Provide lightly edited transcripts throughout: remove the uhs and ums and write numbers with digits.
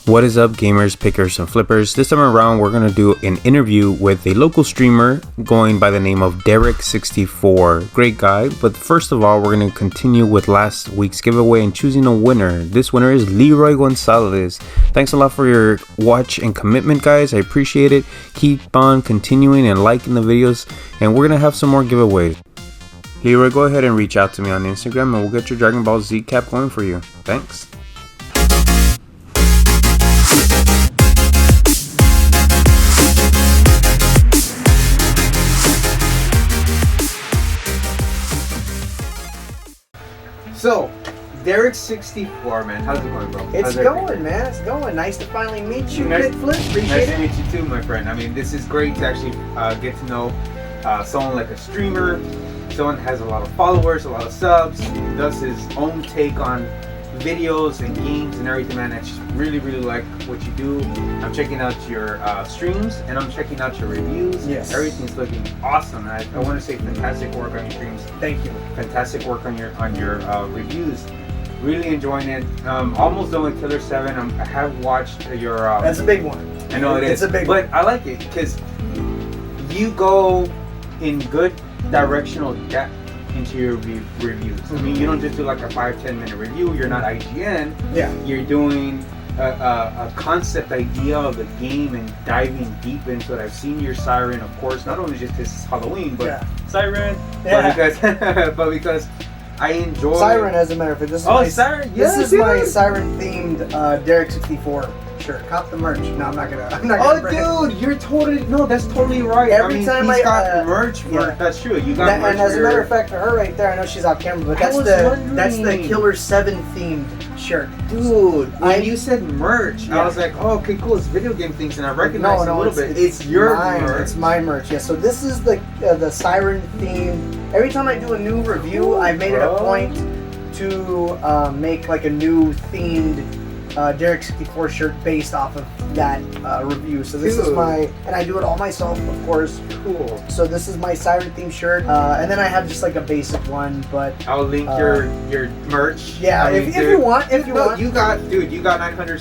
What is up, gamers, pickers, and flippers? This time around, we're going to do an interview with a local streamer going by the name of Derek64. Great guy, but first of all, we're going to continue with last week's giveaway and choosing a winner. This winner is Leroy Gonzalez. Thanks a lot for your watch and commitment, guys. I appreciate it. Keep on continuing and liking the videos, and we're going to have some more giveaways. Leroy, go ahead and reach out to me on Instagram, and we'll get your Dragon Ball Z cap going for you. Thanks. So, Derek64, man, how's it going, bro? It's going, man. It's going. Nice to finally meet you, Flip. Appreciate nice it. to meet you too, my friend. I mean, this is great to actually get to know someone like a streamer, someone has a lot of followers, a lot of subs, does his own take on videos and games and everything, man. I just really like what you do. I'm checking out your streams and I'm checking out your reviews. Yes, everything's looking awesome. I want to say fantastic work on your streams. Thank you. Fantastic work on your reviews. Really enjoying it. Almost done with Killer 7. I have watched your. That's a big one. I know it's a big one. But I like it because you go in good directional depth into your reviews. I mean, you don't just do like a 5-10 minute review. You're not IGN. Yeah. You're doing a concept idea of the game and diving deep into it. I've seen your Siren, of course, not only just because it's Halloween, but Siren. Yeah. But because I enjoy Siren, as a matter of fact. This is Siren. This is my Siren themed Derek64 shirt. Cop the merch. No, I'm not gonna. Dude, you're totally that's totally right. Every time he's got merch for it. That's true. You got merch. And as a matter of fact, her right there, I know she's off camera, but that's the Killer 7 themed shirt. Dude, when you said merch, I was like, oh, okay, cool. It's video game things, and I recognize it a little bit. It's your merch. It's my merch. Yeah. So this is the Siren theme. Every time I do a new review, I've made it a point to make like a new themed Derek64 shirt based off of that review. So this is and I do it all myself, of course. Cool. So this is my Siren theme shirt, and then I have just like a basic one, but I'll link your merch. Yeah, if you want, you got 900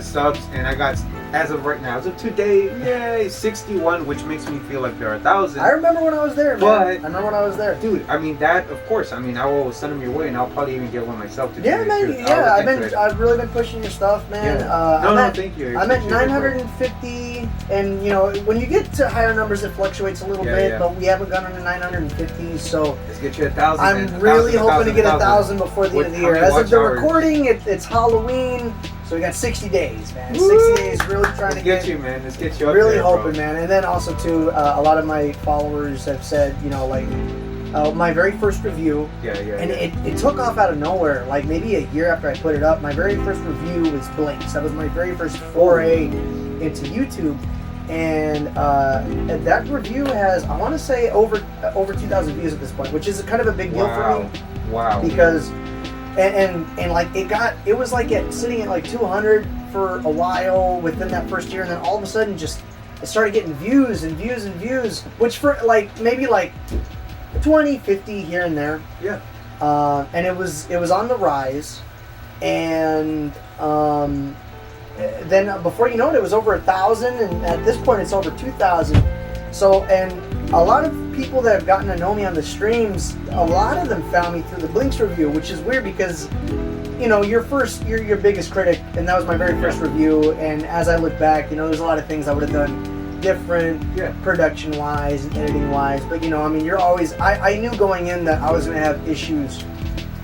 subs, and I got, as of right now, as of today, 61, which makes me feel like there are 1,000. I remember when I was there, man. I remember when I was there, dude. I mean, that, of course. I mean, I will send them your way, and I'll probably even get one myself to do. Yeah, man. Yeah, I've really been pushing your stuff, man. Yeah. Thank you. I'm at 950, and you know, when you get to higher numbers, it fluctuates a little bit, but we haven't gone under 950, so let's get you 1,000. I'm really hoping to get 1,000 before the end of the year. As of the recording, it's Halloween, so we got 60 days, man. Woo! 60 days, really trying to get you, man. Let's get you up really there, hoping, bro. man. And then also too, a lot of my followers have said, you know, like. My very first review, and it took off out of nowhere. Like maybe a year after I put it up, my very first review was Blinks. That was my very first foray into YouTube, and that review has, I want to say, over 2,000 views at this point, which is kind of a big deal for me. Wow. Because and like it was like sitting at like 200 for a while within that first year, and then all of a sudden just it started getting views and views and views, which for like maybe like 20, 50 here and there. Yeah. And it was on the rise, and then before you know it, it was over 1,000, and at this point it's over 2,000. So, and a lot of people that have gotten to know me on the streams, a lot of them found me through the Blinks review, which is weird because, you know, you're your biggest critic, and that was my very first review. And as I look back, you know, there's a lot of things I would have done different, production wise and editing wise, but you know, I mean, you're always, I knew going in that I was going to have issues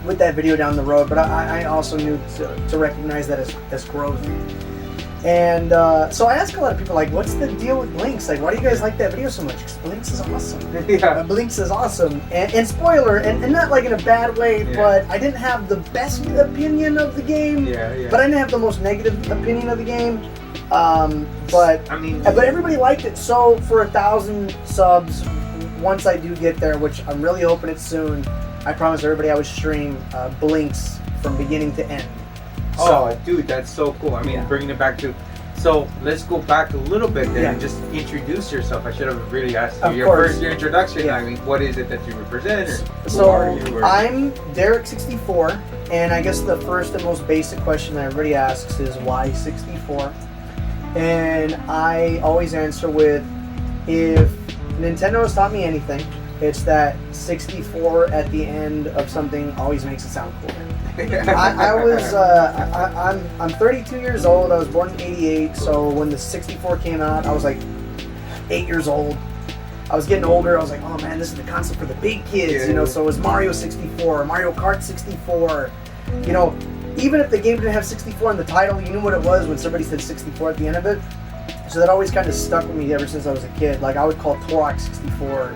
with that video down the road, but I also knew to recognize that as growth. And so I ask a lot of people, like, what's the deal with Blinks? Like, why do you guys like that video so much? Because Blinks is awesome. Blinks is awesome. And spoiler, and not like in a bad way, but I didn't have the best opinion of the game, but I didn't have the most negative opinion of the game. But I mean, but everybody liked it. So for 1,000 subs, once I do get there, which I'm really hoping it's soon, I promise everybody I would stream Blinks from beginning to end. Oh, dude, that's so cool. I mean, Yeah. bringing it back to. So let's go back a little bit then Yeah. and just introduce yourself. I should have really asked you Of your course. first your introduction. Yeah. I mean, what is it that you represent? Or who So are you? Or... I'm Derek64, and I guess the first and most basic question that everybody asks is why 64? And I always answer with, if Nintendo has taught me anything, it's that 64 at the end of something always makes it sound cool. I'm 32 years old. I was born in '88, so when the 64 came out, I was like 8 years old. I was getting older. I was like, oh man, this is the console for the big kids, you know. So it was Mario 64, Mario Kart 64. You know, even if the game didn't have 64 in the title, you knew what it was when somebody said 64 at the end of it. So that always kind of stuck with me ever since I was a kid. Like I would call Turok 64.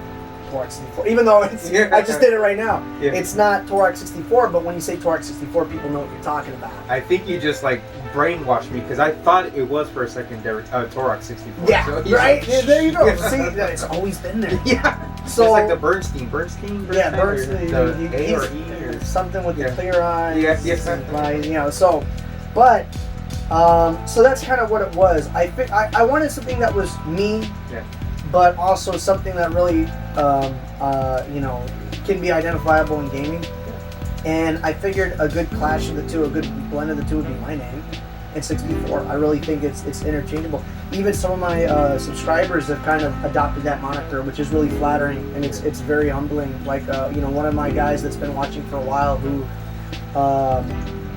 Even though it's, I just did it right now. Yeah. It's not Turok 64, but when you say Turok 64, people know what you're talking about. I think you just like brainwashed me because I thought it was for a second Turok 64. Yeah, so right? Yeah, there you go. See, it's always been there. Yeah. So it's like the Bernstein. Yeah, Bernstein. The A or E or something with the clear eyes. Yeah. You know, so, but, so that's kind of what it was. I wanted something that was me. Yeah. But also something that really, you know, can be identifiable in gaming. And I figured a good clash of the two, a good blend of the two would be my name and 64. I really think it's interchangeable. Even some of my subscribers have kind of adopted that moniker, which is really flattering, and it's very humbling. Like, you know, one of my guys that's been watching for a while who,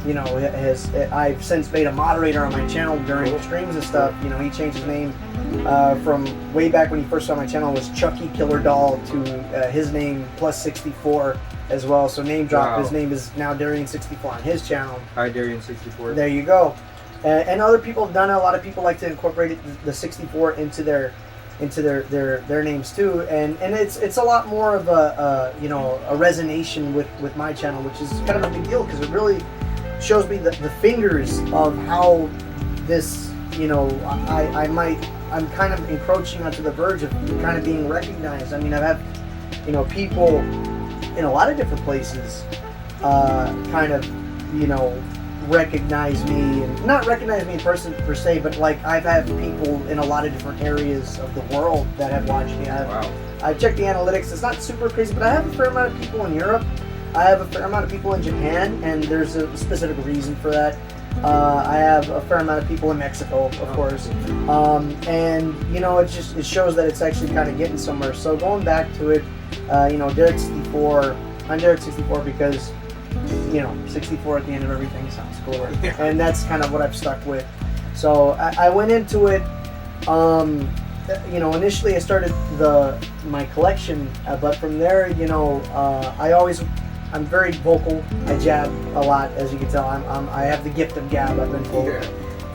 you know, I've since made a moderator on my channel during streams and stuff. You know, he changed his name from way back when he first saw my channel was Chucky Killer Doll to his name plus 64 as well. So name drop. Wow. His name is now Darian64 on his channel. Hi, Darian64. There you go. And other people have done it. A lot of people like to incorporate the 64 into their names too, and it's a lot more of a you know, a resonation with my channel, which is kind of a big deal because it really shows me the fingers of how this, you know, I'm kind of encroaching onto the verge of kind of being recognized. I mean, I've had, you know, people in a lot of different places kind of, you know, recognize me, and not recognize me in person per se, but like I've had people in a lot of different areas of the world that have watched me. I've checked the analytics. It's not super crazy, but I have a fair amount of people in Europe. I have a fair amount of people in Japan, and there's a specific reason for that. I have a fair amount of people in Mexico, of course, and you know, it shows that it's actually kind of getting somewhere. So going back to it, you know, Derek64. I'm Derek64 because, you know, 64 at the end of everything sounds cooler, and that's kind of what I've stuck with. So I went into it. You know, initially I started my collection, but from there, you know, I'm very vocal. I jab a lot, as you can tell. I have the gift of gab, I've been told.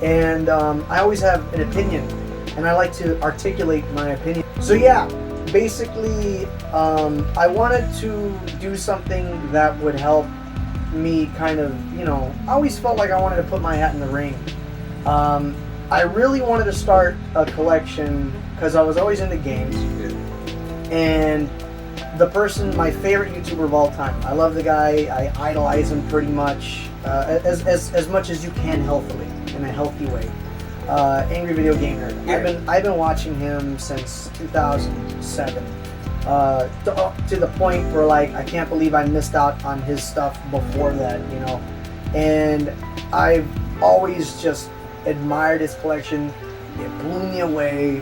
And I always have an opinion, and I like to articulate my opinion. So yeah, basically, I wanted to do something that would help me kind of, you know, I always felt like I wanted to put my hat in the ring. I really wanted to start a collection because I was always into games. And my favorite YouTuber of all time. I love the guy. I idolize him pretty much, as much as you can healthily, in a healthy way. Angry Video Game Nerd. Yeah. I've been watching him since 2007. To the point where, like, I can't believe I missed out on his stuff before that, you know. And I've always just admired his collection. It blew me away.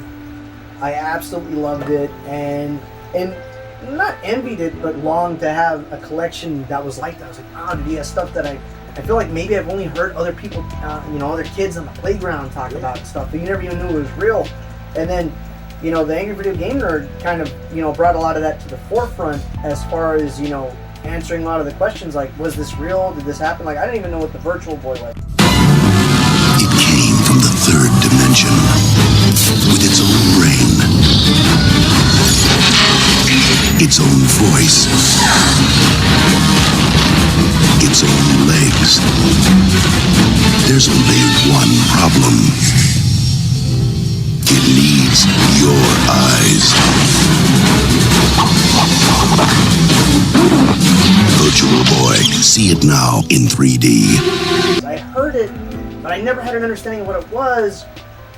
I absolutely loved it, and not envied it, but longed to have a collection that was like that. I was like, wow, dude, he has stuff that I feel like maybe I've only heard other people, you know, other kids on the playground talk about stuff, but you never even knew it was real. And then, you know, the Angry Video Game Nerd kind of, you know, brought a lot of that to the forefront as far as, you know, answering a lot of the questions like, was this real? Did this happen? Like, I didn't even know what the Virtual Boy was. It came from the third dimension with its own brain, its own voice, its own legs. There's only one problem. It needs your eyes. Virtual Boy. See it now in 3D. I I heard it, but I never had an understanding of what it was.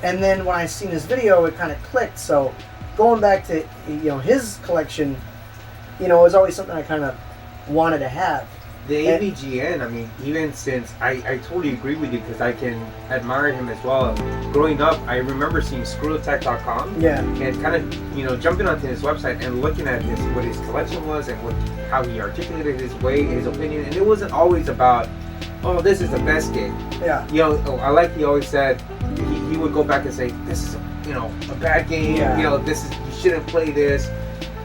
And then when I seen this video, it kind of clicked. So going back to, his collection, it was always something I kind of wanted to have. The AVGN, I mean, even since I totally agree with you because I can admire him as well. Growing up, I remember seeing ScrewAttack.com, and kind of, jumping onto his website and looking at what his collection was and how he articulated his opinion, and it wasn't always about, oh, this is the best game. Yeah. I like he always said he would go back and say, this is a bad game. Yeah. You shouldn't play this.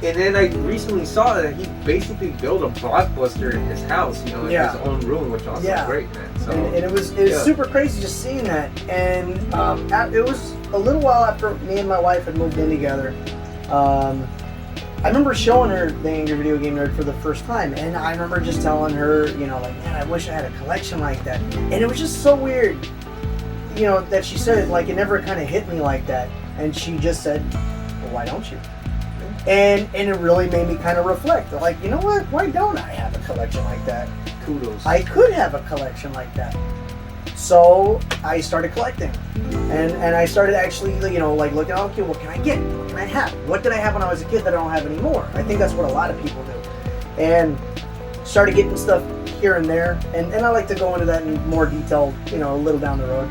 And then I recently saw that he basically built a blockbuster in his house, in his own room, which was also great, man. So, and it was super crazy just seeing that. And it was a little while after me and my wife had moved in together. I remember showing her the Angry Video Game Nerd for the first time, and I remember just telling her, man, I wish I had a collection like that. And it was just so weird, that she said it, like it never kind of hit me like that. And she just said, well, why don't you? And it really made me kind of reflect. Like, you know what? Why don't I have a collection like that? Kudos. I could have a collection like that. So I started collecting. And I started actually, looking, okay, what can I get? What can I have? What did I have when I was a kid that I don't have anymore? I think that's what a lot of people do. And started getting stuff here and there. And I like to go into that in more detail, a little down the road.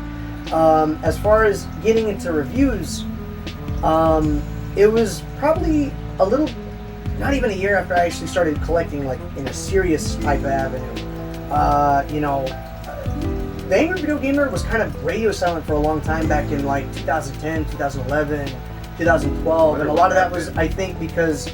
As far as getting into reviews, it was probably a little, not even a year after I actually started collecting, like in a serious type of avenue. The Angry Video Game Nerd was kind of radio silent for a long time back in like 2010, 2011, 2012, and a lot of that was, I think, because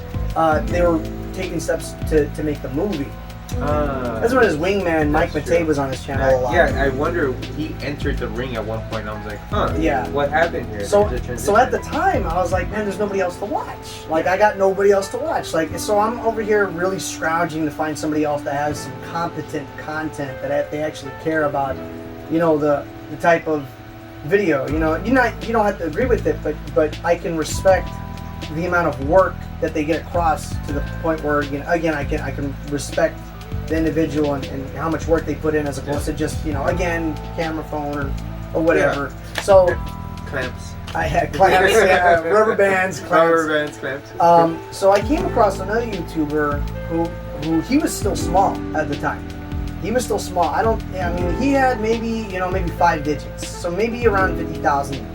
they were taking steps to make the movie. That's when his wingman, Mike Matei, was on his channel a lot. Yeah, I wonder, he entered the ring at one point, and I was like, what happened here? So at the time, I was like, man, there's nobody else to watch. Like, I got nobody else to watch. Like, so I'm over here really scrounging to find somebody else that has some competent content that they actually care about, the type of video. You don't have to agree with it, but I can respect the amount of work that they get across to the point where, again, I can respect the individual and how much work they put in as opposed to just, again, camera phone or whatever. Yeah. So clamps. I had clamps, rubber bands, clamps. So I came across another YouTuber who he was still small at the time. He was still small. He had maybe 5 digits. So maybe around 50,000.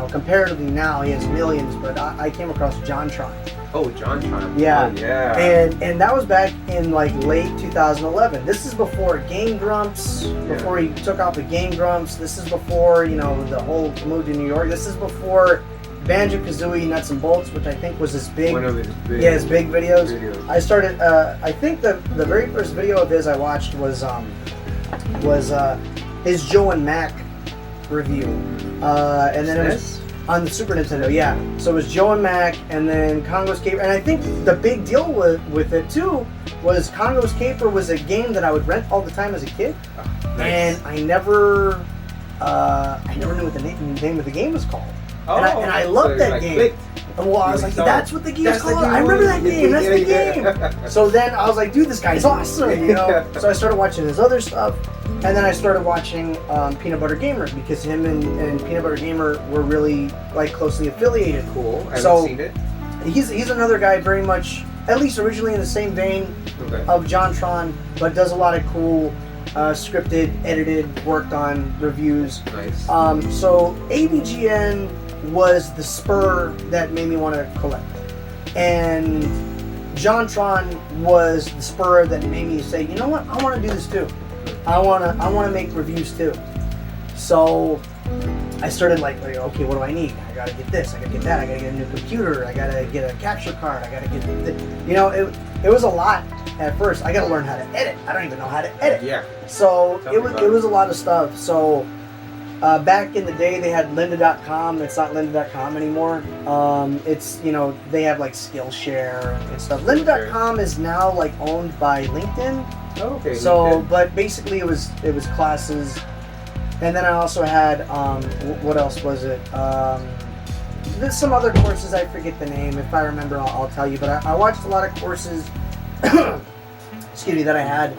Comparatively now he has millions, but I came across JonTron. Oh, JonTron. Yeah. Oh, yeah. And that was back in like late 2011. This is before Game Grumps, before he took off with Game Grumps. This is before, the whole move to New York. This is before Banjo-Kazooie Nuts and Bolts, which I think was his big, one of his big, his big videos. I started, I think the very first video of his I watched was his Joe and Mac review. And then it was on the Super Nintendo, So it was Joe and Mac, and then Congo's Caper. And I think the big deal with it too was Congo's Caper was a game that I would rent all the time as a kid, and I never knew what the name of the game was called. And I loved that game. Well, I was like, that's what the game's called. I remember that game. That's the game. So then I was like, dude, this guy's awesome, So I started watching his other stuff. And then I started watching Peanut Butter Gamer because him and Peanut Butter Gamer were really like closely affiliated. Cool. I haven't seen it. He's another guy very much, at least originally in the same vein of JonTron, but does a lot of cool scripted, edited, worked on reviews. Nice. So AVGN was the spur that made me want to collect, and JonTron was the spur that made me say, you know what, I want to do this too. I want to make reviews too. So I started like, okay, what do I need? I gotta get this, I gotta get that, I gotta get a new computer, I gotta get a capture card, I gotta get it was a lot at first. I gotta learn how to edit. I don't even know how to edit. Yeah. So it was a lot of stuff. So back in the day they had lynda.com. It's not lynda.com anymore. It's, they have like Skillshare and stuff. Lynda.com is now like owned by LinkedIn. Oh, okay. So, but basically it was classes, and then I also had what else was it? There's some other courses, I forget the name. If I remember, I'll tell you. But I watched a lot of courses. Excuse me, that I had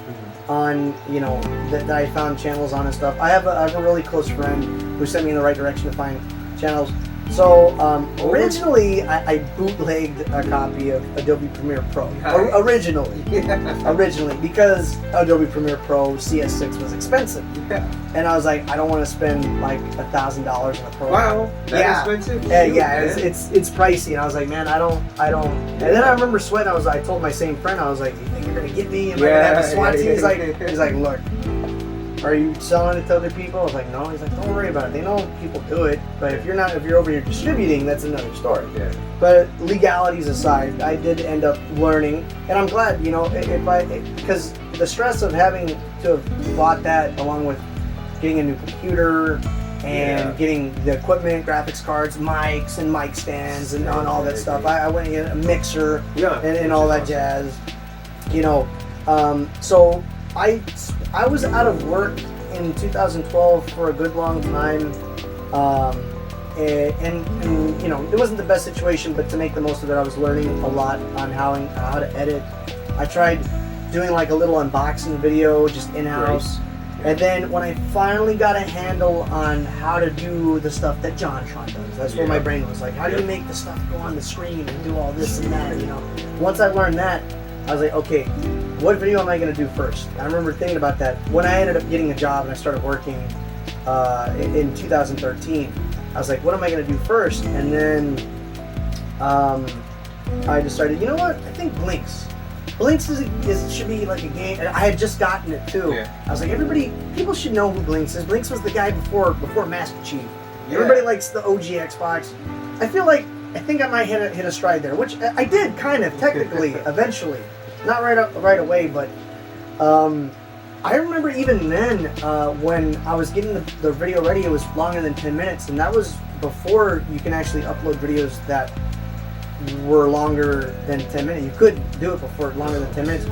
on, you know, that I found channels on and stuff. I have a really close friend who sent me in the right direction to find channels. So originally, I bootlegged a copy of Adobe Premiere Pro. Originally, because Adobe Premiere Pro CS6 was expensive. Yeah. And I was like, I don't want to spend like $1,000 on a pro. Wow, that expensive? It's pricey. And I was like, man, I don't. And then I remember sweating. I told my same friend, I was like, you think you're gonna get me? Am I gonna have a SWAT team? He's like, look, are you selling it to other people? I was like, no. He's like, don't worry about it. They know people do it, but if you're over here distributing, that's another story. Yeah. But legalities aside, I did end up learning, and I'm glad, you know, because the stress of having to have bought that along with getting a new computer and getting the equipment, graphics cards, mics and mic stands and all that stuff. I went and a mixer and all that jazz, you know. So I was out of work in 2012 for a good long time, and you know, it wasn't the best situation, but to make the most of it, I was learning a lot on how to edit. I tried doing like a little unboxing video just in-house. And then when I finally got a handle on how to do the stuff that JonTron does, that's where my brain was like, how do you make the stuff go on the screen and do all this and that, you know? Once I learned that, I was like, okay, what video am I going to do first? I remember thinking about that. When I ended up getting a job and I started working in 2013, I was like, what am I going to do first? And then I decided, you know what? I think Blinks. Blinks should be like a game. I had just gotten it too. I was like, people should know who Blinks is. Blinks was the guy before Master Chief. Everybody likes the OG Xbox. I think I might hit a stride there, which I did kind of technically eventually, not right away, but I remember even then when I was getting the video ready, it was longer than 10 minutes, and that was before you can actually upload videos that were longer than 10 minutes. You couldn't do it before longer than 10 minutes.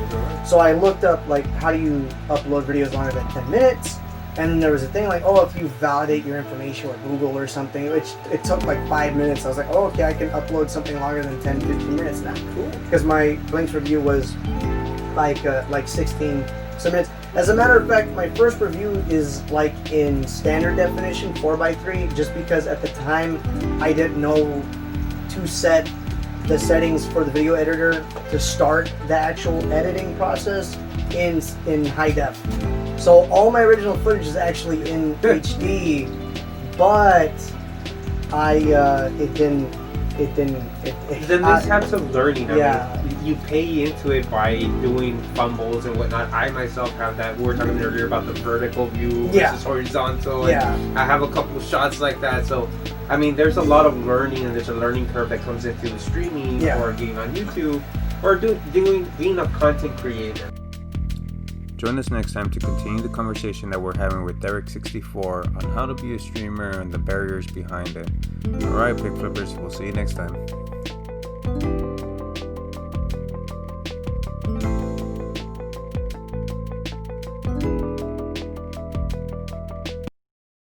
So I looked up like, how do you upload videos longer than 10 minutes? And then there was a thing like, oh, if you validate your information with Google or something, which it took like 5 minutes. I was like, oh, okay, I can upload something longer than 10, 15 minutes now. Cool. Because my Blinks review was like 16 minutes. As a matter of fact, my first review is like in standard definition, 4:3, just because at the time I didn't know to set the settings for the video editor to start the actual editing process in high def. So all my original footage is actually in HD, but it didn't. Then this have some learning. I mean, you pay into it by doing fumbles and whatnot. I myself have that. We were talking earlier about the vertical view versus horizontal. And I have a couple of shots like that. So, I mean, there's a lot of learning, and there's a learning curve that comes into streaming or being on YouTube or being a content creator. Join us next time to continue the conversation that we're having with Derek64 on how to be a streamer and the barriers behind it. Alright, Pick Flippers, we'll see you next time.